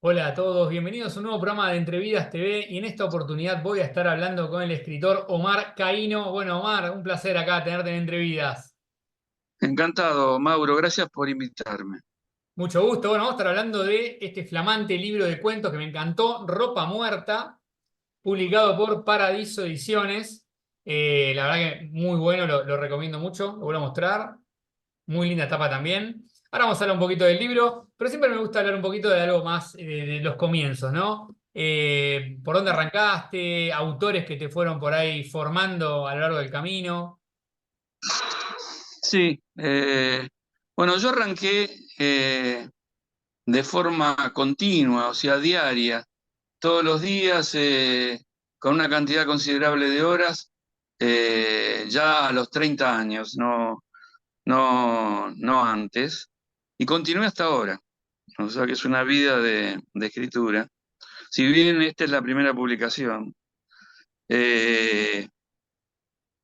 Hola a todos, bienvenidos a un nuevo programa de Entrevidas TV y en esta oportunidad voy a estar hablando con el escritor Omar Caíno. Bueno, Omar, un placer acá tenerte en Entrevidas. Encantado, Mauro, gracias por invitarme. Mucho gusto. Bueno, vamos a estar hablando de este flamante libro de cuentos que me encantó, Ropa Muerta, publicado por Paradiso Ediciones. La verdad que muy bueno, lo recomiendo mucho, lo vuelvo a mostrar. Muy linda etapa también. Ahora vamos a hablar un poquito del libro, pero siempre me gusta hablar un poquito de algo más de los comienzos, ¿no? ¿Por dónde arrancaste? Autores que te fueron por ahí formando a lo largo del camino. Sí, bueno, yo arranqué de forma continua, o sea, diaria, todos los días, con una cantidad considerable de horas, ya a los 30 años, no antes, y continué hasta ahora. O sea que es una vida de escritura. Si bien esta es la primera publicación. Eh,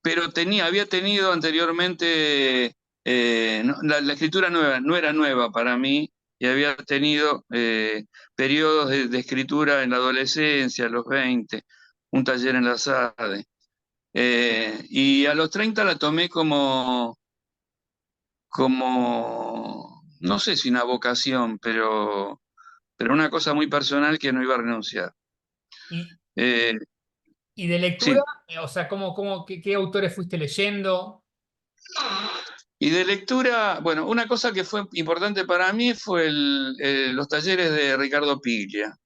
pero había tenido anteriormente, la escritura nueva, no era nueva para mí, y había tenido periodos de escritura en la adolescencia, a los 20, un taller en la SADE. Y a los 30 la tomé no sé si una vocación, pero una cosa muy personal que no iba a renunciar. Y, Eh, y de lectura, sí. o sea, qué autores fuiste leyendo? Y de lectura, bueno, una cosa que fue importante para mí fue los talleres de Ricardo Piglia,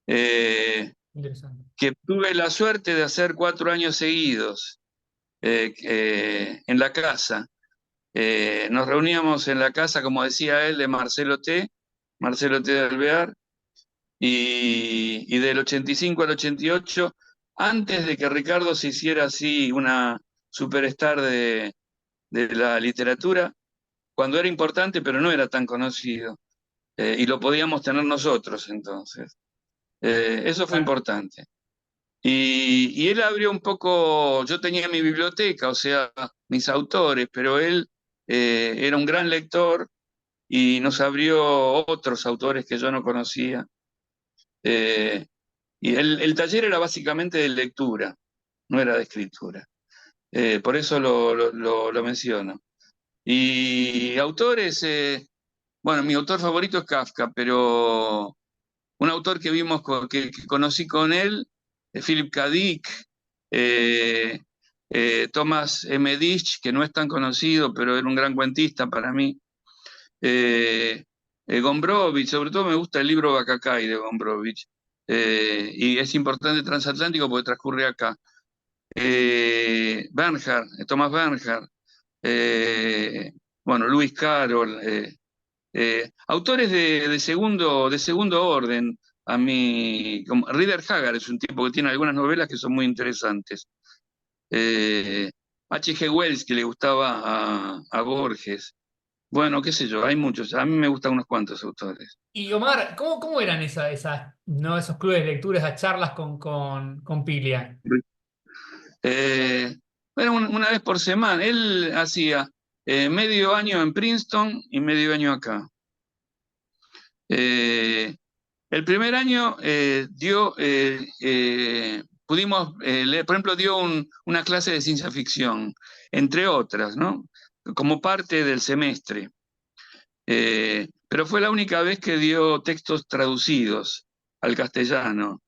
eh, Interesante. que tuve la suerte de hacer 4 años seguidos en la casa. Nos reuníamos en la casa, como decía él, de Marcelo T. de Alvear, y del 85 al 88, antes de que Ricardo se hiciera así una superstar de la literatura, cuando era importante, pero no era tan conocido, y lo podíamos tener nosotros entonces. Eso fue Claro. importante. Y él abrió un poco, yo tenía mi biblioteca, o sea, mis autores, pero él era un gran lector y nos abrió otros autores que yo no conocía. Eh, y el taller era básicamente de lectura, no era de escritura. Por eso lo menciono. Y autores, bueno, mi autor favorito es Kafka, pero un autor que que conocí con él, Philip K. Dick, eh, Thomas M. Dich, que no es tan conocido, pero era un gran cuentista para mí. eh, Gombrowicz, sobre todo me gusta el libro Bacacay de Gombrowicz, y es importante transatlántico porque transcurre acá. Bernhard, Thomas Bernhard, eh, bueno, Lewis Carroll, autores de segundo orden. A mí, como Rider Haggard es un tipo que tiene algunas novelas que son muy interesantes. Eh, H. G. Wells, que le gustaba a Borges. Bueno, qué sé yo, hay muchos. A mí me gustan unos cuantos autores. Y Omar, ¿cómo eran ¿no? Esos clubes de lectura, esas charlas con Pilia? Eh, bueno, una vez por semana. Él hacía medio año en Princeton y medio año acá. Eh, El primer año por ejemplo, dio una clase de ciencia ficción, entre otras, ¿no? Como parte del semestre. Pero fue la única vez que dio textos traducidos al castellano.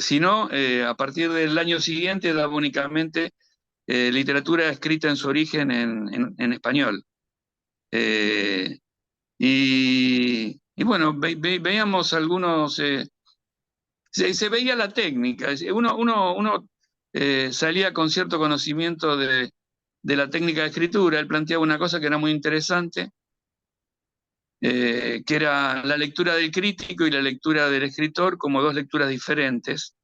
Si no, a partir del año siguiente daba únicamente literatura escrita en su origen en español. Eh, y bueno, veíamos algunos. Se veía la técnica, uno salía con cierto conocimiento de la técnica de escritura. Él planteaba una cosa que era muy interesante, que era la lectura del crítico y la lectura del escritor como dos lecturas diferentes.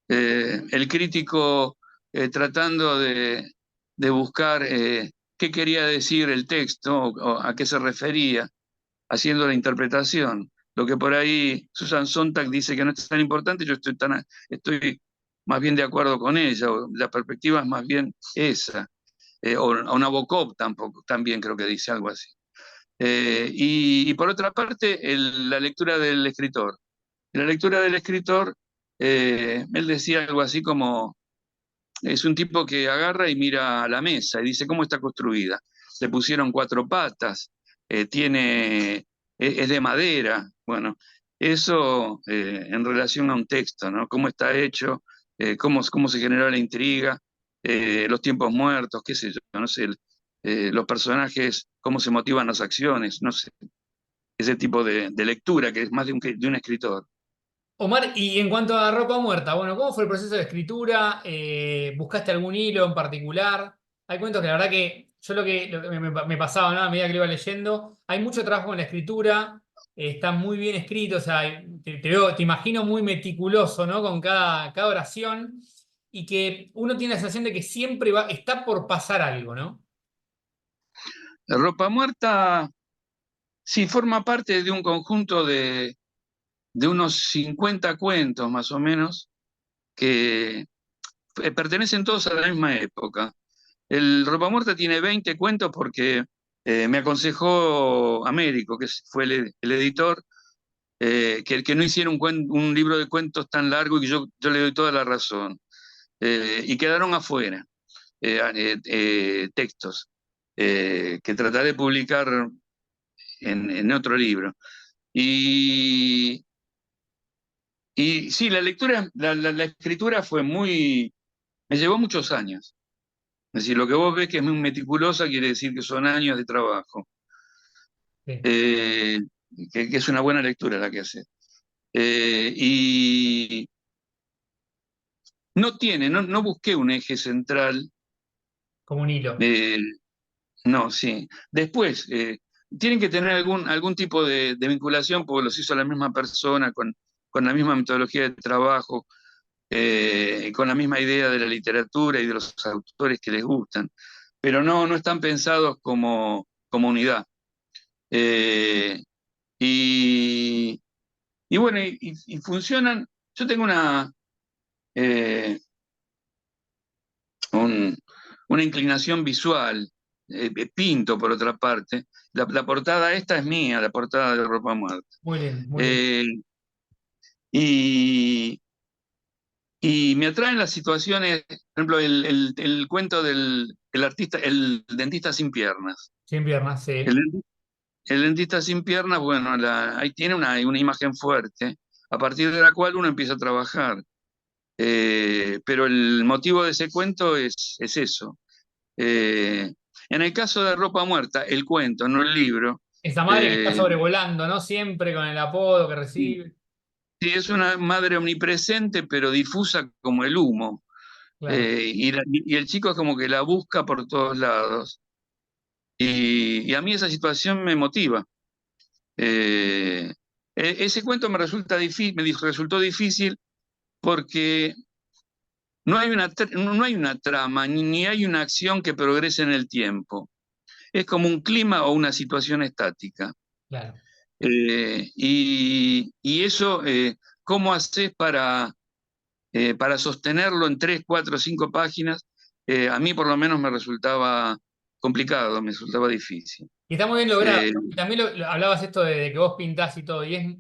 El crítico tratando de buscar qué quería decir el texto o a qué se refería, haciendo la interpretación. Lo que por ahí Susan Sontag dice que no es tan importante, yo estoy más bien de acuerdo con ella, o la perspectiva es más bien esa. O Nabokov tampoco, también creo que dice algo así. Y por otra parte, la lectura del escritor. En la lectura del escritor, él decía algo así como, es un tipo que agarra y mira a la mesa y dice, ¿cómo está construida? Le pusieron cuatro patas, es de madera. Bueno, eso en relación a un texto, ¿no? ¿Cómo está hecho? Cómo se generó la intriga? Los tiempos muertos, qué sé yo, no sé, los personajes, cómo se motivan las acciones, no sé, ese tipo de lectura que es más de un escritor. Omar, y en cuanto a Ropa Muerta, bueno, ¿cómo fue el proceso de escritura? ¿Buscaste algún hilo en particular? Hay cuentos que la verdad que yo lo que me pasaba, ¿no? A medida que lo iba leyendo, hay mucho trabajo en la escritura, está muy bien escrito, o sea, te imagino muy meticuloso, ¿no? Con cada oración, y que uno tiene la sensación de que siempre está por pasar algo, ¿no? La ropa muerta, sí, forma parte de un conjunto de unos 50 cuentos más o menos, que pertenecen todos a la misma época. El Ropa Muerta tiene 20 cuentos porque me aconsejó Américo, que fue el editor, que no hiciera un libro de cuentos tan largo y que yo le doy toda la razón. Y quedaron afuera textos que trataré de publicar en otro libro. Y, y sí, la lectura, la escritura fue me llevó muchos años. Es decir, lo que vos ves que es muy meticulosa quiere decir que son años de trabajo, Sí, eh, que es una buena lectura la que hace. Y no busqué un eje central, como un hilo. eh, no, sí. Después, tienen que tener algún tipo de vinculación porque los hizo la misma persona, con la misma metodología de trabajo, con la misma idea de la literatura y de los autores que les gustan, pero no están pensados como unidad. Eh, y, y bueno, y funcionan. Yo tengo eh, un- una inclinación visual, pinto por otra parte. La portada esta es mía, la portada de Ropa Muerta. Muy lindo, muy lindo. Eh, y, y me atraen las situaciones, por ejemplo, el cuento del artista, el dentista sin piernas. Sin piernas, El, sí. el dentista sin piernas, bueno, ahí tiene una imagen fuerte, a partir de la cual uno empieza a trabajar. Pero el motivo de ese cuento es eso. Eh, en el caso de Ropa Muerta, el cuento, no el libro, Esa madre que está eh, sobrevolando, ¿no? Siempre con el apodo que sí, recibe. sí, es una madre omnipresente, pero difusa como el humo. Claro. Y el chico es como que la busca por todos lados. Y a mí esa situación me motiva. Eh, Ese cuento resultó difícil porque no hay una trama, ni hay una acción que progrese en el tiempo. Es como un clima o una situación estática. Claro. Y eso, ¿cómo haces para sostenerlo en 3, 4, 5 páginas? A mí por lo menos me resultaba complicado, me resultaba difícil. Y está muy bien logrado, Eh, ¿no? Y también hablabas esto de que vos pintás y todo, y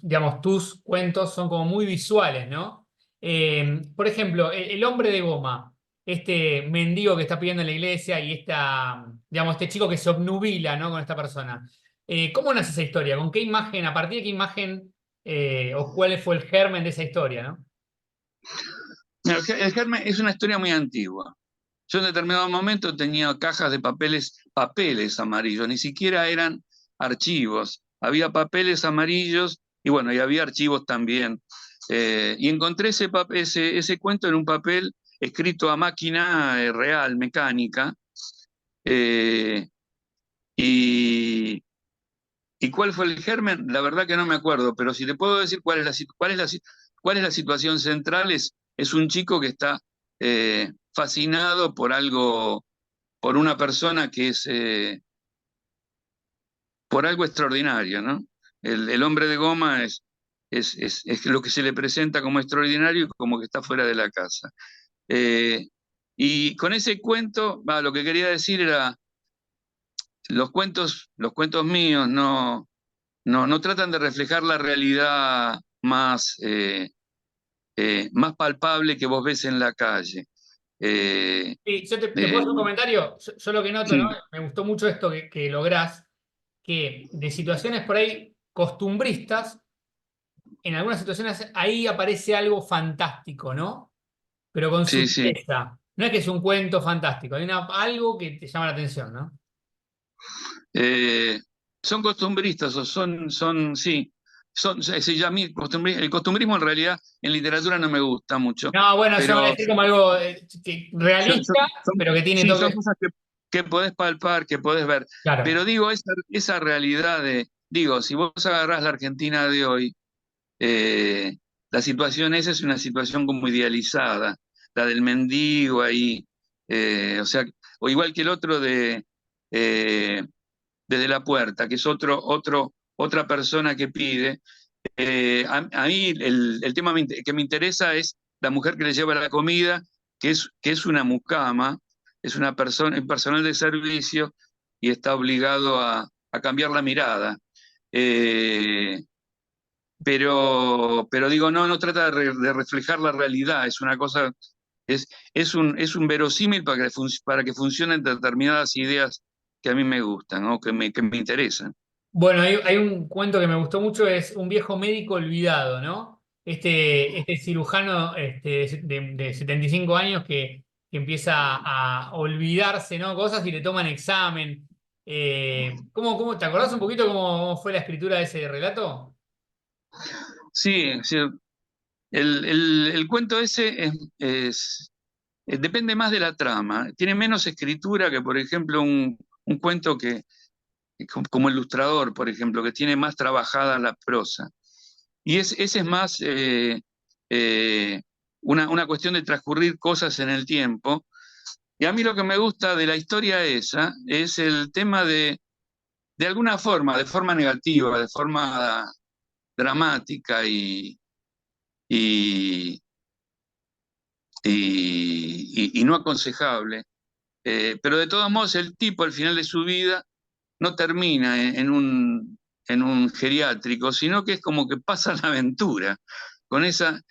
digamos, tus cuentos son como muy visuales, ¿no? Por ejemplo, el hombre de goma, este mendigo que está pidiendo en la iglesia y digamos, este chico que se obnubila, ¿no? Con esta persona. ¿Cómo nace esa historia? ¿Con qué imagen, a partir de qué imagen, o cuál fue el germen de esa historia, ¿no? el Germen es una historia muy antigua. Yo en determinado momento tenía cajas de papeles amarillos, ni siquiera eran archivos. Había papeles amarillos y bueno, y había archivos también. Y encontré ese cuento en un papel escrito a máquina real, mecánica. eh, y, ¿Y cuál fue el germen? La verdad que no me acuerdo, pero si te puedo decir cuál es la situación central, es un chico que está fascinado por algo, por una persona que por algo extraordinario, ¿no? El hombre de goma es lo que se le presenta como extraordinario y como que está fuera de la casa. Eh, y con ese cuento, lo que quería decir era, los cuentos míos no tratan de reflejar la realidad más palpable que vos ves en la calle. Eh, Sí, yo te puedo eh, hacer un comentario. Yo lo que noto, ¿no? sí, Me gustó mucho esto que lográs, que de situaciones por ahí costumbristas, en algunas situaciones ahí aparece algo fantástico, ¿no? Pero con sí, sí. sutileza. No es que es un cuento fantástico, hay algo que te llama la atención, ¿no? Eh, Son costumbristas o sí, el costumbrismo en realidad en literatura no me gusta mucho, No, bueno, yo voy a pero decir como algo realista, pero que tiene sí, son toques. cosas que podés palpar, que podés ver. Claro. Pero digo, esa realidad digo, si vos agarrás la Argentina de hoy, eh, la situación esa es una situación como idealizada, la del mendigo ahí, o sea, o igual que el otro eh, desde la puerta, que es otra persona que pide. A mí el tema que me interesa es la mujer que le lleva la comida, que es una mucama, es una persona, un personal de servicio y está obligado a cambiar la mirada. Eh, pero digo, no trata de reflejar la realidad, es una cosa, es un verosímil para que funcionen determinadas ideas que a mí me gustan, ¿no? Que me interesan. Bueno, hay un cuento que me gustó mucho, es Un viejo médico olvidado, ¿no? Este cirujano de 75 años que empieza a olvidarse, ¿no? Cosas y le toman examen. ¿Te acordás un poquito cómo fue la escritura de ese relato? Sí, sí, el cuento ese depende más de la trama, tiene menos escritura que, por ejemplo, un cuento como El Ilustrador, por ejemplo, que tiene más trabajada la prosa. Y ese es más eh, una cuestión de transcurrir cosas en el tiempo. Y a mí lo que me gusta de la historia esa es el tema de alguna forma, de forma negativa, de forma dramática y, y no aconsejable. Pero de todos modos, el tipo al final de su vida no termina en un geriátrico, sino que es como que pasa la aventura con esas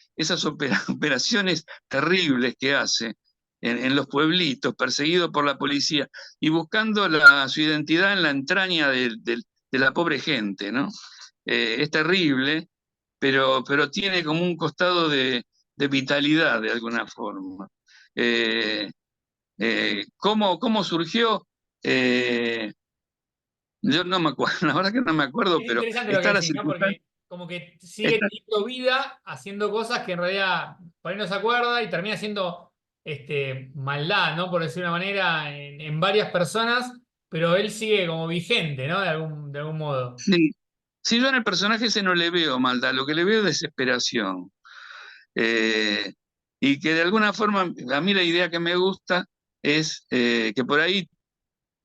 operaciones terribles que hace en los pueblitos, perseguido por la policía y buscando su identidad en la entraña de la pobre gente, ¿no? Es terrible, pero tiene como un costado de vitalidad de alguna forma. Eh, ¿cómo surgió? Eh, yo no me acuerdo, la verdad que no me acuerdo, Es pero interesante lo que está la decís, ¿no? circunstancia. Porque como que sigue está- teniendo vida haciendo cosas que en realidad por ahí no se acuerda y termina siendo maldad, ¿no? Por decir una manera, en varias personas, pero él sigue como vigente, ¿no? De algún modo. sí, sí, yo en el personaje ese no le veo maldad, lo que le veo es desesperación. Eh, y que de alguna forma, a mí la idea que me gusta es que por ahí,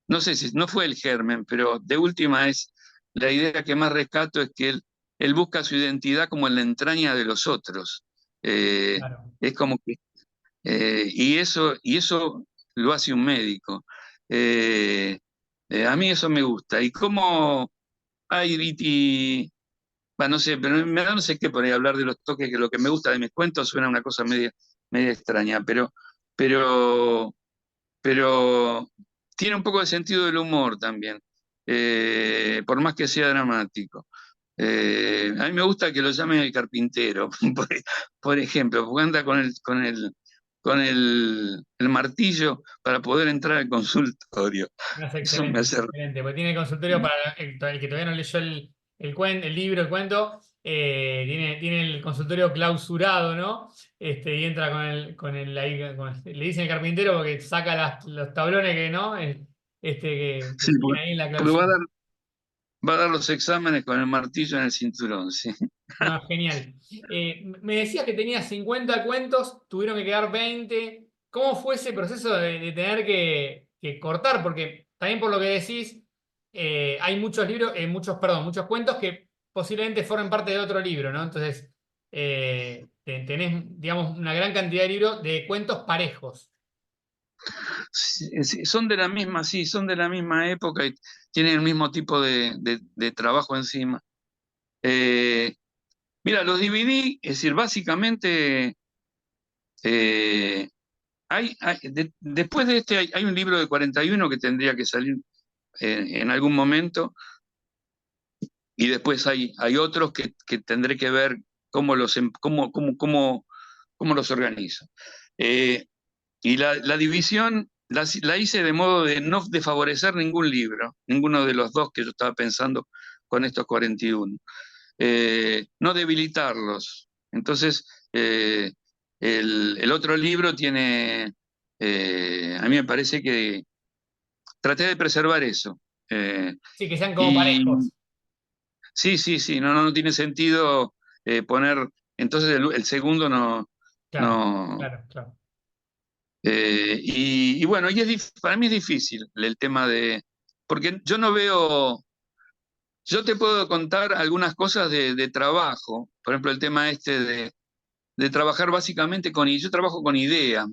no sé si no fue el germen, pero de última es la idea que más rescato es que él busca su identidad como en la entraña de los otros. Eh, Claro. es como que y eso lo hace un médico. Eh, a mí eso me gusta. Y cómo hay, no sé, pero me da no sé qué por ahí hablar de los toques, que lo que me gusta de mis cuentos suena una cosa media extraña, pero, pero tiene un poco de sentido del humor también, por más que sea dramático. A mí me gusta que lo llamen el carpintero, por ejemplo, porque anda con el martillo para poder entrar al consultorio. No, es Eso me excelente, hace excelente. Porque tiene consultorio para el que todavía no leyó el libro, el cuento, tiene el consultorio clausurado, ¿no? Y entra ahí, le dicen el carpintero porque saca los tablones que no, que sí, siguen ahí en la porque va a clausura. dar, va a dar los exámenes con el martillo en el cinturón, sí. No, genial. Me decías que tenías 50 cuentos, tuvieron que quedar 20. ¿Cómo fue ese proceso de tener que cortar? Porque también por lo que decís, hay muchos libros, muchos cuentos que posiblemente formen parte de otro libro, ¿no? Entonces, tenés, digamos, una gran cantidad de libros de cuentos parejos. Sí, sí, son de la misma, sí, son de la misma época y tienen el mismo tipo de trabajo encima. Mira, los dividí, es decir, básicamente eh, después de este hay un libro de 41 que tendría que salir en algún momento, y después hay otros que tendré que ver cómo los organizo. Eh, y la división la hice de modo de no de favorecer ningún libro, ninguno de los dos que yo estaba pensando con estos 41. No debilitarlos. Entonces, el otro libro tiene, a mí me parece que traté de preservar eso. Eh, Sí, que sean como y parejos. sí, sí, sí, no tiene sentido poner, entonces el segundo no, Claro, no. claro, claro. Y bueno, para mí es difícil el tema porque yo no veo, yo te puedo contar algunas cosas de trabajo, por ejemplo, el tema este de trabajar básicamente y yo trabajo con ideas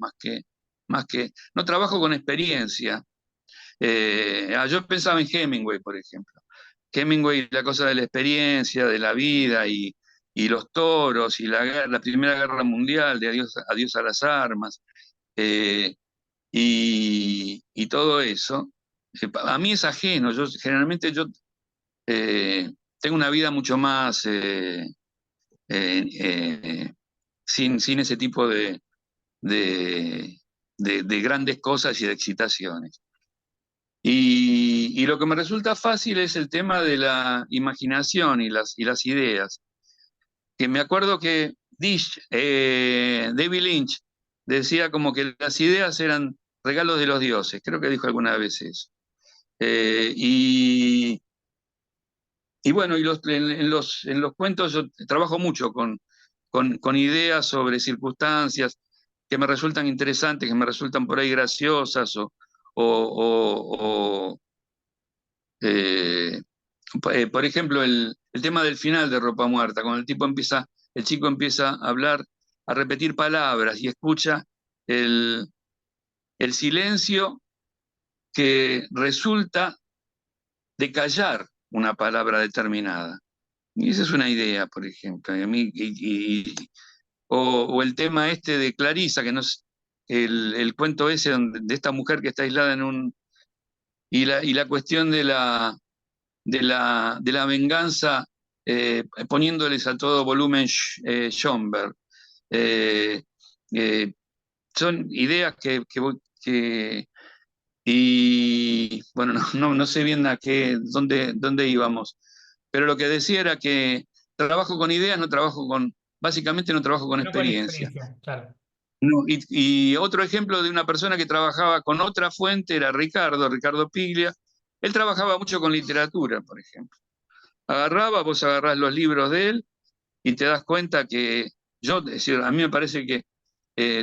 no trabajo con experiencia. Yo pensaba en Hemingway, por ejemplo. Hemingway, la cosa de la experiencia, de la vida y los toros y la Primera Guerra Mundial, de adiós a las armas, eh, y todo eso. A mí es ajeno. Generalmente yo tengo una vida mucho más eh, eh, sin ese tipo de, de grandes cosas y de excitaciones. Y lo que me resulta fácil es el tema de la imaginación y las ideas. Que me acuerdo que David Lynch decía como que las ideas eran regalos de los dioses, creo que dijo alguna vez eso. Eh, y, y bueno, en los cuentos yo trabajo mucho con ideas sobre circunstancias que me resultan interesantes, que me resultan por ahí graciosas o, eh, por ejemplo, el tema del final de Ropa Muerta, cuando el chico empieza a hablar, a repetir palabras y escucha el, el silencio que resulta de callar una palabra determinada. Y esa es una idea, por ejemplo. O el tema este de Clarisa, que no es el cuento ese de esta mujer que está aislada en un. Y la cuestión de la venganza, poniéndoles a todo volumen Schomberg. Eh, eh, Son ideas y bueno, no sé bien dónde íbamos, pero lo que decía era que trabajo con ideas, básicamente no trabajo con No con experiencia. experiencia, claro. No, y otro ejemplo de una persona que trabajaba con otra fuente era Ricardo Piglia. Él trabajaba mucho con literatura, por ejemplo. Vos agarrás los libros de él y te das cuenta que es decir, a mí me parece que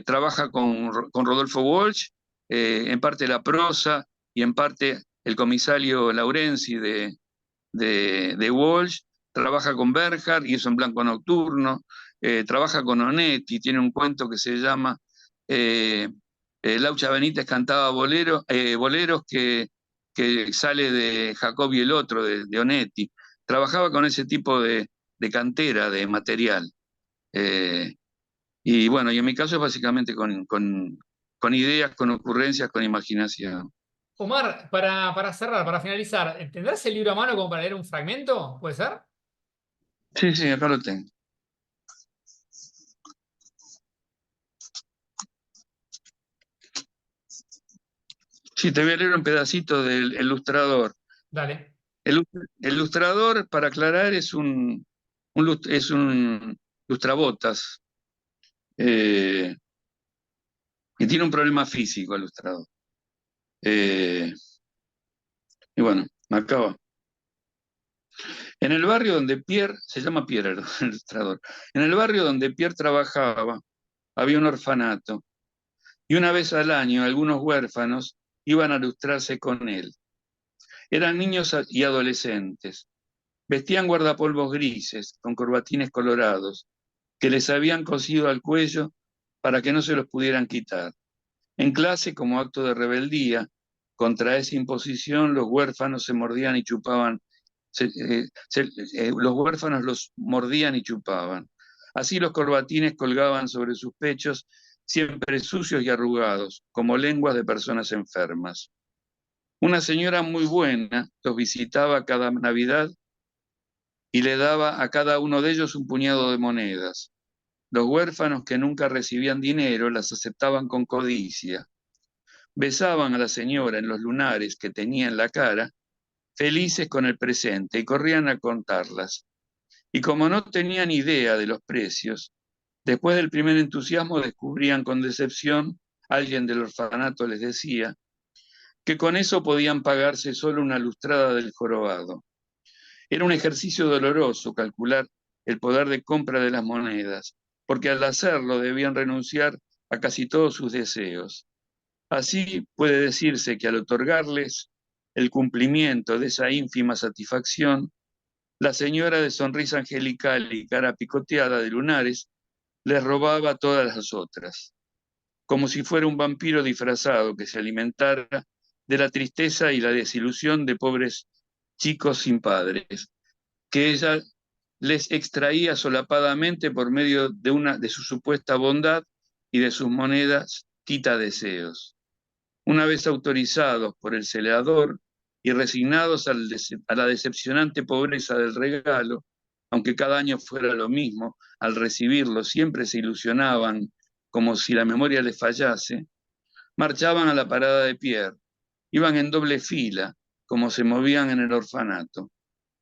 trabaja con Rodolfo Walsh, en parte la prosa y en parte el comisario Laurenzi de Walsh, trabaja con Bernhard y eso en Blanco Nocturno, trabaja con Onetti, tiene un cuento que se llama eh, Laucha Benítez cantaba boleros que sale de Jacob y el otro, de Onetti. Trabajaba con ese tipo de cantera, de material. Eh, y bueno, y en mi caso es básicamente con ideas, con ocurrencias, con imaginación. Omar, para cerrar, para finalizar, ¿tendrás el libro a mano como para leer un fragmento? ¿Puede ser? Sí, sí, acá lo tengo. Sí, te voy a leer un pedacito del ilustrador. Dale. El ilustrador, para aclarar, es un lustrabotas, eh, y tiene un problema físico el ilustrador. Eh, y bueno, acaba. En el barrio donde Pierre, se llama Pierre el ilustrador, en el barrio donde Pierre trabajaba había un orfanato y una vez al año algunos huérfanos iban a ilustrarse con él. Eran niños y adolescentes. Vestían guardapolvos grises, con corbatines colorados, que les habían cosido al cuello para que no se los pudieran quitar. En clase, como acto de rebeldía, Contra esa imposición, los huérfanos se mordían y chupaban, los huérfanos los mordían y chupaban. Así los corbatines colgaban sobre sus pechos, siempre sucios y arrugados, como lenguas de personas enfermas. Una señora muy buena los visitaba cada Navidad y le daba a cada uno de ellos un puñado de monedas. Los huérfanos que nunca recibían dinero las aceptaban con codicia. Besaban a la señora en los lunares que tenía en la cara, felices con el presente, y corrían a contarlas. Y como no tenían idea de los precios, después del primer entusiasmo descubrían con decepción, alguien del orfanato les decía, que con eso podían pagarse solo una lustrada del jorobado. Era un ejercicio doloroso calcular el poder de compra de las monedas, porque al hacerlo debían renunciar a casi todos sus deseos. Así puede decirse que al otorgarles el cumplimiento de esa ínfima satisfacción, la señora de sonrisa angelical y cara picoteada de lunares les robaba todas las otras, como si fuera un vampiro disfrazado que se alimentara de la tristeza y la desilusión de pobres chicos sin padres, que ella les extraía solapadamente por medio de su supuesta bondad y de sus monedas quita deseos. Una vez autorizados por el celador y resignados a la decepcionante pobreza del regalo, aunque cada año fuera lo mismo, al recibirlo siempre se ilusionaban como si la memoria les fallase, marchaban a la parada de Pierre, iban en doble fila, como se movían en el orfanato.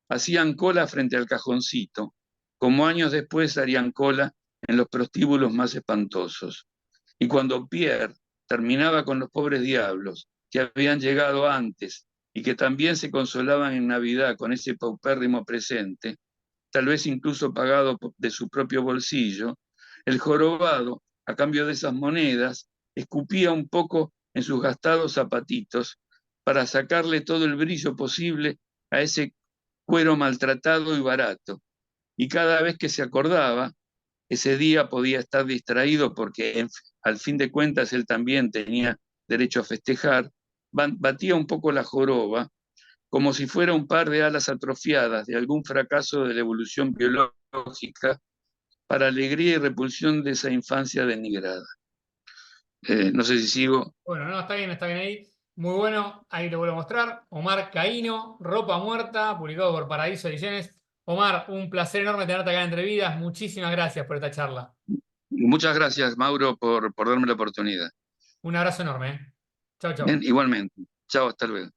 Hacían cola frente al cajoncito, como años después harían cola en los prostíbulos más espantosos. Y cuando Pierre terminaba con los pobres diablos que habían llegado antes y que también se consolaban en Navidad con ese paupérrimo presente, tal vez incluso pagado de su propio bolsillo, el jorobado, a cambio de esas monedas, escupía un poco en sus gastados zapatitos para sacarle todo el brillo posible a ese cuero maltratado y barato. Y cada vez que se acordaba, ese día podía estar distraído porque al fin de cuentas él también tenía derecho a festejar, batía un poco la joroba, como si fuera un par de alas atrofiadas de algún fracaso de la evolución biológica, para alegría y repulsión de esa infancia denigrada. No sé si sigo. Bueno, no, está bien ahí. Muy bueno, ahí te vuelvo a mostrar. Omar Caíno, Ropa Muerta, publicado por Paradiso Ediciones. Omar, un placer enorme tenerte acá en Entre Vidas. Muchísimas gracias por esta charla. Muchas gracias, Mauro, por darme la oportunidad. Un abrazo enorme. Chau, Bien, chau. igualmente. Chao, hasta luego.